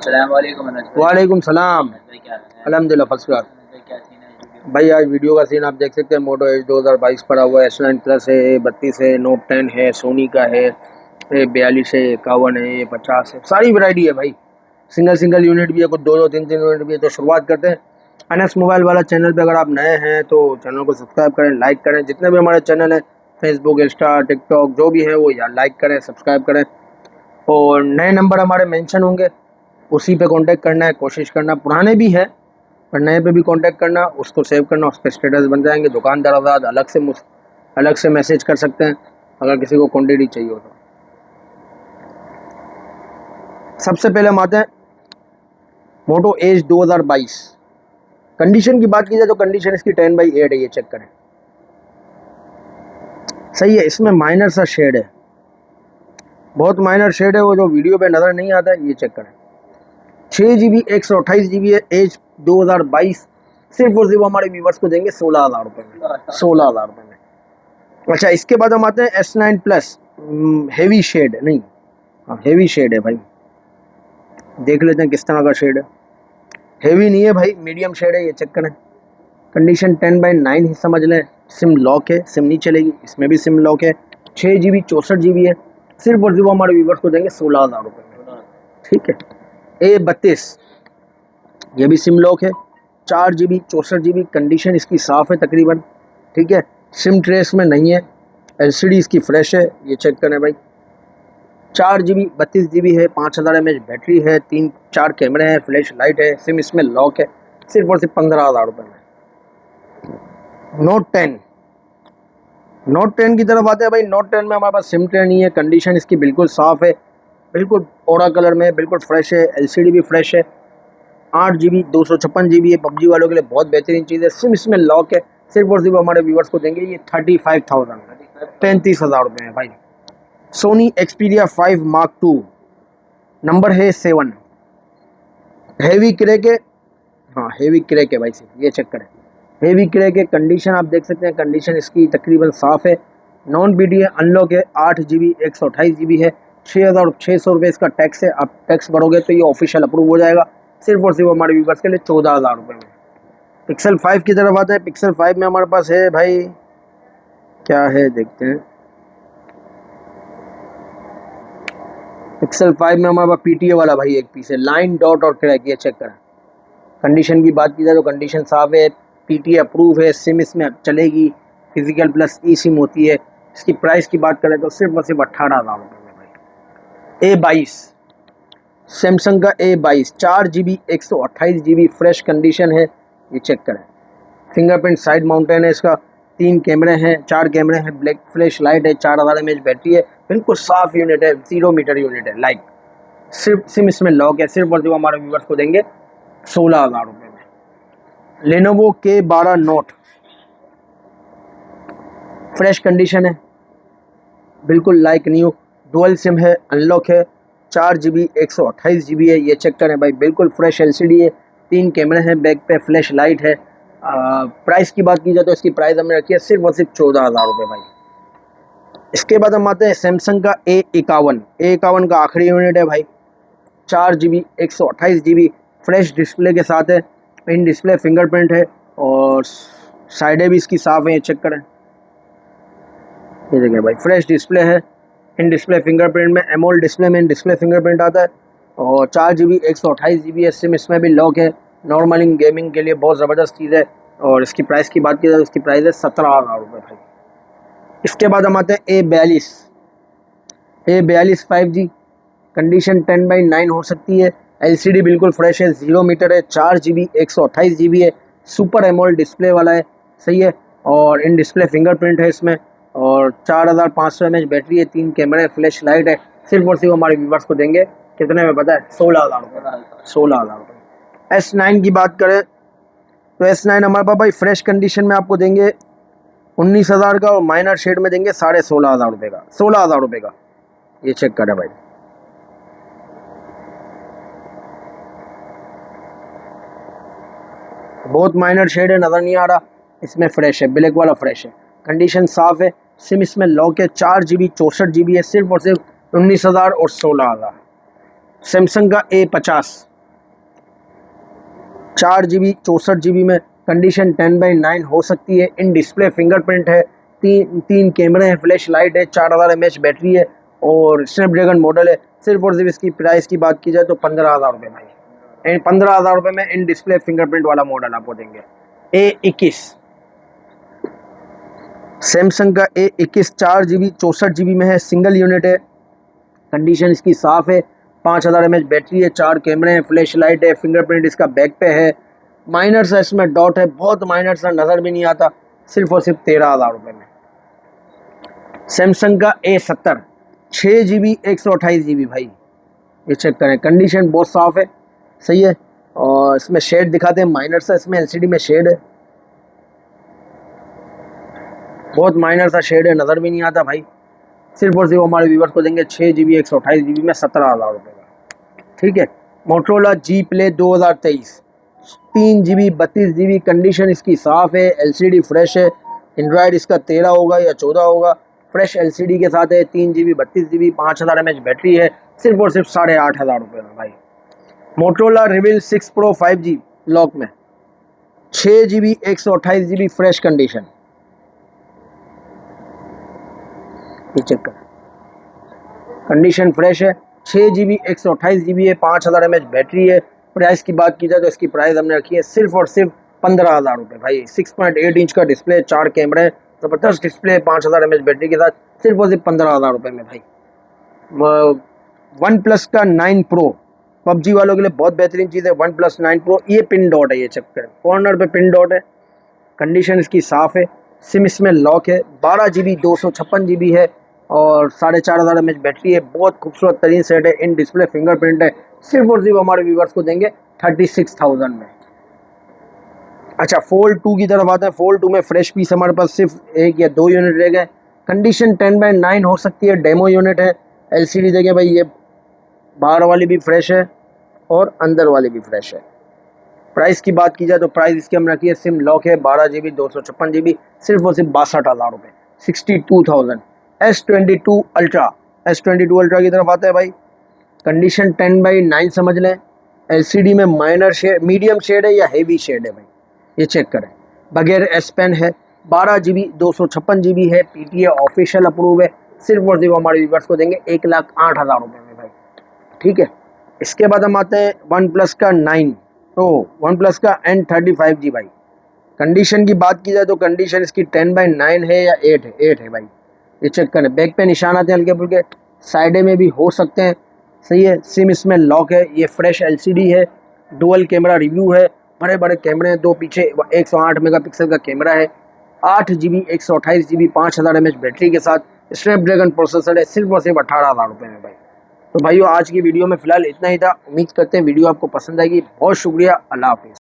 वालेकुम सलाम। अल्हम्दुलिल्लाह फर्स्ट क्लास। भाई आज वीडियो का सीन आप देख सकते हैं। मोटो एज 2022 पड़ा हुआ है, S9 प्लस है, A32 है, नोट 10 है, सोनी का है, A42 है, 51 है, A50 है, सारी वैरायटी है भाई। सिंगल सिंगल यूनिट भी है, कुछ दो दो तीन तीन यूनिट भी है। तो शुरुआत करते हैं। अनस मोबाइल वाला चैनल पे अगर आप नए हैं तो चैनल को सब्सक्राइब करें, लाइक करें। जितने भी हमारे चैनल है फेसबुक, इंस्टा, टिकटॉक जो भी है वो यार लाइक करें, सब्सक्राइब करें। और नए नंबर हमारे मेंशन होंगे, उसी पे कांटेक्ट करना है, कोशिश करना। पुराने भी है पर नए पे भी कांटेक्ट करना, उसको सेव करना, उस पर स्टेटस बन जाएंगे। दुकानदार आज़ाद अलग से मैसेज कर सकते हैं अगर किसी को क्वान्टिटी चाहिए हो तो। सबसे पहले हम आते हैं मोटो एज 2022। कंडीशन की बात की जाए तो कंडीशन इसकी 10/8 है, ये चेक करें। सही है, इसमें माइनर सा शेड है, बहुत माइनर शेड है, वो जो वीडियो पे नज़र नहीं आता है। ये चेक करें, 6GB 128GB है, एज 2022। सिर्फ और सिर्फ हमारे व्यूवर्स को देंगे 16,000 रुपये में, 16,000 रुपये में। अच्छा, इसके बाद हम आते हैं S9 प्लस। हेवी शेड नहीं, हाँ हेवी शेड है भाई। देख लेते हैं किस तरह का शेड है। हेवी नहीं है भाई, मीडियम शेड है, ये चेक करें। कंडीशन 10/9 ही समझ लें। सिम लॉक है, सिम नहीं चलेगी, इसमें भी सिम लॉक है। 6GB 64GB है, सिर्फ और सिर्फ हमारे व्यूवर्स को देंगे 16,000 रुपये में, ठीक है। A32 ये भी सिम लॉक है, 4GB 64GB। कंडीशन इसकी साफ़ है तकरीबन, ठीक है। सिम ट्रेस में नहीं है, LCD इसकी फ्रेश है, ये चेक करें भाई। 4GB 32GB है, 5000 mAh बैटरी है, 3-4 कैमरे हैं, फ्लैश लाइट है, सिम इसमें लॉक है, सिर्फ और सिर्फ 15,000 रुपये में। नोट 10 की तरफ आते हैं भाई। नोट 10 में हमारे पास सिम ट्रे नहीं है, कंडीशन इसकी बिल्कुल साफ़ है, बिल्कुल ओरा कलर में, बिल्कुल फ्रेश है, LCD भी फ्रेश है। 8GB 256GB है, पबजी वालों के लिए बहुत बेहतरीन चीज़ है। सिम इसमें लॉक है, सिर्फ और सिर्फ हमारे व्यूवर्स को देंगे ये 35,000 में, 35,000 रुपये में भाई। Sony Xperia 5 Mark II, number है 7। हेवी क्रैक है, हाँ हेवी क्रैक है भाई, सिर्फ ये चेक करें। हेवी क्रैक है, कंडीशन आप देख सकते हैं, कंडीशन इसकी तकरीबन साफ़ है। नॉन BD है, अनलॉक है, 8GB 128GB है, 6,600 रुपये इसका टैक्स है। आप टैक्स भरोगे तो ये ऑफिशियल अप्रूव हो जाएगा, सिर्फ और सिर्फ हमारे व्यूवर्स के लिए 14,000 रुपये में। पिक्सल 5 की तरफ आते हैं। पिक्सल 5 में हमारे पास है भाई, क्या है देखते हैं। पिक्सल 5 में हमारे पास PTA वाला भाई एक पीस है, लाइन डॉट और क्रैक, ये चेक करें। कंडीशन की बात की जाए तो कंडीशन साफ़ है, PTA अप्रूव है, सिम इसमें चलेगी, फिजिकल प्लस ई सिम होती है। इसकी प्राइस की बात करें तो सिर्फ और सिर्फ 18,000 रुपये में भाई। A22 सैमसंग का A22 4GB 128GB fresh condition है, ये चेक करें। फिंगरप्रिंट साइड माउंटेन है इसका, 3 कैमरे हैं, 4 कैमरे हैं, ब्लैक फ्लैश लाइट है, 4000 mAh बैटरी है, बिल्कुल साफ़ यूनिट है, 0 मीटर यूनिट है लाइक। सिर्फ सिम इसमें लॉक है, सिर्फ और सिर्फ हमारे व्यूवर्स को देंगे 16,000 रुपये में। Lenovo K12 note fresh condition है, बिल्कुल लाइक न्यू, डुअल सिम है, अनलॉक है, 4GB 128GB है, ये चेक करें भाई, बिल्कुल फ्रेश LCD है, 3 कैमरे हैं, बैक पे फ्लैश लाइट है। प्राइस की बात की जाए तो इसकी प्राइस हमने रखी है सिर्फ और सिर्फ 14,000 रुपये भाई। इसके बाद हम आते हैं सैमसंग का A51 का आखिरी यूनिट है भाई, 4GB 128GB फ्रेश डिस्प्ले के साथ है। इन डिस्प्ले फिंगरप्रिंट है और साइडें भी इसकी साफ़ है, ये चेक करें। ये देखिए भाई, फ्रेश डिस्प्ले है, इन डिस्प्ले फिंगरप्रिंट में, एमोल्ड डिस्प्ले में इन डिस्प्ले फिंगरप्रिंट आता है। और 4GB 128GB है, सिम इसमें भी लॉक है। नॉर्मल गेमिंग के लिए बहुत ज़बरदस्त चीज़ है। और इसकी प्राइस की बात की जाए तो इसकी प्राइस है 17,000 रुपये भाई। इसके बाद हम आते हैं A42 5G, कंडीशन 10/9 हो सकती है, LCD बिल्कुल फ्रेश है, 0 मीटर है, 4GB 128GB है, सुपर एमोल्ड डिस्प्ले वाला है, सही है। और इन डिस्प्ले फिंगरप्रिंट है इसमें, और 4500 mAh बैटरी है, 3 कैमरे, फ्लैश लाइट है। सिर्फ और सिर्फ हमारे व्यूवर्स को देंगे कितने में पता है? 16,000 रुपये, 16,000 रुपये। S9 की बात करें तो S9 हमारे पास भाई फ्रेश कंडीशन में आपको देंगे 19,000 का, और माइनर शेड में देंगे 16,500 रुपये का, 16,000 रुपये का, ये चेक करें भाई। बहुत माइनर शेड है, नज़र नहीं आ रहा, इसमें फ्रेश है, ब्लैक वाला फ्रेश है, कंडीशन साफ़ है, सिम इसमें लॉक है, 4GB 64GB है, सिर्फ और सिर्फ 19,000 और 16,000। सैमसंग का A50 4 GB 64 GB में, कंडीशन 10/9 हो सकती है। इन डिस्प्ले फिंगरप्रिंट है, तीन कैमरे हैं, फ्लैश लाइट है, 4000 mAh बैटरी है और स्नैपड्रैगन मॉडल है। सिर्फ और सिर्फ इसकी प्राइस की बात की जाए तो 15,000 रुपये भाई। 15,000 रुपये में इन डिस्प्ले फिंगरप्रिंट वाला मॉडल आपको देंगे। A21 सैमसंग का A21 4GB 64 GB में है, सिंगल यूनिट है, कंडीशन इसकी साफ़ है, 5000 mAh बैटरी है, 4 कैमरे हैं, फ्लैश लाइट है, फिंगरप्रिंट इसका बैक पे है। माइनर सा इसमें डॉट है, बहुत माइनर सा, नज़र भी नहीं आता, सिर्फ और सिर्फ 13,000 रुपये में। सैमसंग का A70 6GB 128GB भाई, ये चेक करें, कंडीशन बहुत साफ़ है, सही है। और इसमें शेड दिखाते हैं, माइनर सा इसमें LCD में शेड है, बहुत माइनर सा शेड है, नज़र भी नहीं आता भाई। सिर्फ और सिर्फ हमारे व्यूवर्स को देंगे 6GB 128GB में 17,000 रुपये का, ठीक है। Motorola G Play 2023 3GB 32GB, condition इसकी साफ़ है, LCD फ्रेश है। एंड्रॉयड इसका 13 होगा या 14 होगा, फ्रेश LCD के साथ है, 3GB 32GB, 5000 mAh बैटरी है, सिर्फ और सिर्फ 8,500 रुपये में भाई। Motorola reveal 6 Pro 5G lock में, 6GB 128GB फ्रेश कंडीशन, ये चेक कर, कंडीशन फ्रेश है, 6GB 128GB है, 5000 mAh बैटरी है। प्राइस की बात की जाए तो इसकी प्राइस हमने रखी है सिर्फ और सिर्फ 15,000 रुपये भाई। 6.8 इंच का डिस्प्ले, 4 कैमरे, ज़बरदस्त डिस्प्ले, 5000 mAh बैटरी के साथ, सिर्फ और सिर्फ 15,000 रुपये में भाई। वन प्लस का 9 Pro PUBG वालों के लिए बहुत बेहतरीन चीज़ है। वन प्लस 9 Pro, ये पिन डॉट है, ये चेक करें, कॉर्नर पे पिन डॉट है, कंडीशन इसकी साफ़ है, सिम इसमें लॉक है, 12GB 256GB है और 4500 mAh बैटरी है। बहुत खूबसूरत तरीन सेट है, इन डिस्प्ले फिंगरप्रिंट है, सिर्फ और सिर्फ हमारे व्यूवर्स को देंगे 36,000 में। अच्छा, फोल्ड 2 की तरफ आते हैं। फोल्ड 2 में फ्रेश पीस हमारे पास सिर्फ 1 या 2 यूनिट रह गए, कंडीशन 10/9 हो सकती है, डेमो यूनिट है। LCD देखें भाई, ये बाहर वाली भी फ्रेश है और अंदर वाली भी फ्रेश है। प्राइस की बात की जाए तो प्राइस इसकी हम रखी है, सिम लॉक है, 12GB 256GB, सिर्फ और सिर्फ 62,000 रुपये, 62,000। S22 अल्ट्रा की तरफ आता है भाई, कंडीशन 10/9 समझ लें। LCD में माइनर शेड, मीडियम शेड है या हेवी शेड है भाई, ये चेक करें, बगैर S Pen है, 12GB 256GB है, PTA ऑफिशियल अप्रूव है, सिर्फ और सिर्फ हमारे व्यूवर्स को देंगे 1,08,000 रुपये में भाई, ठीक है। इसके बाद हम आते हैं वन प्लस का N35G भाई। कंडीशन की बात की जाए तो कंडीशन इसकी 10/9 है या 8 है भाई, ये चेक करें। बैक पे निशान आते हैं हल्के फुल्के, साइडे में भी हो सकते हैं, सही है। सिम इसमें लॉक है, ये फ्रेश LCD है, डुअल कैमरा रिव्यू है, बड़े बड़े कैमरे हैं, 2 पीछे, 108 मेगापिक्सल का कैमरा है, 8GB 128GB, 5000 mAh बैटरी के साथ, स्नैपड्रैगन प्रोसेसर है, सिर्फ और सिर्फ 18,000 रुपये में भाई। तो भाइयों, आज की वीडियो में फ़िलहाल इतना ही था। उम्मीद करते हैं वीडियो आपको पसंद आएगी। बहुत शुक्रिया, अल्लाह हाफिज़।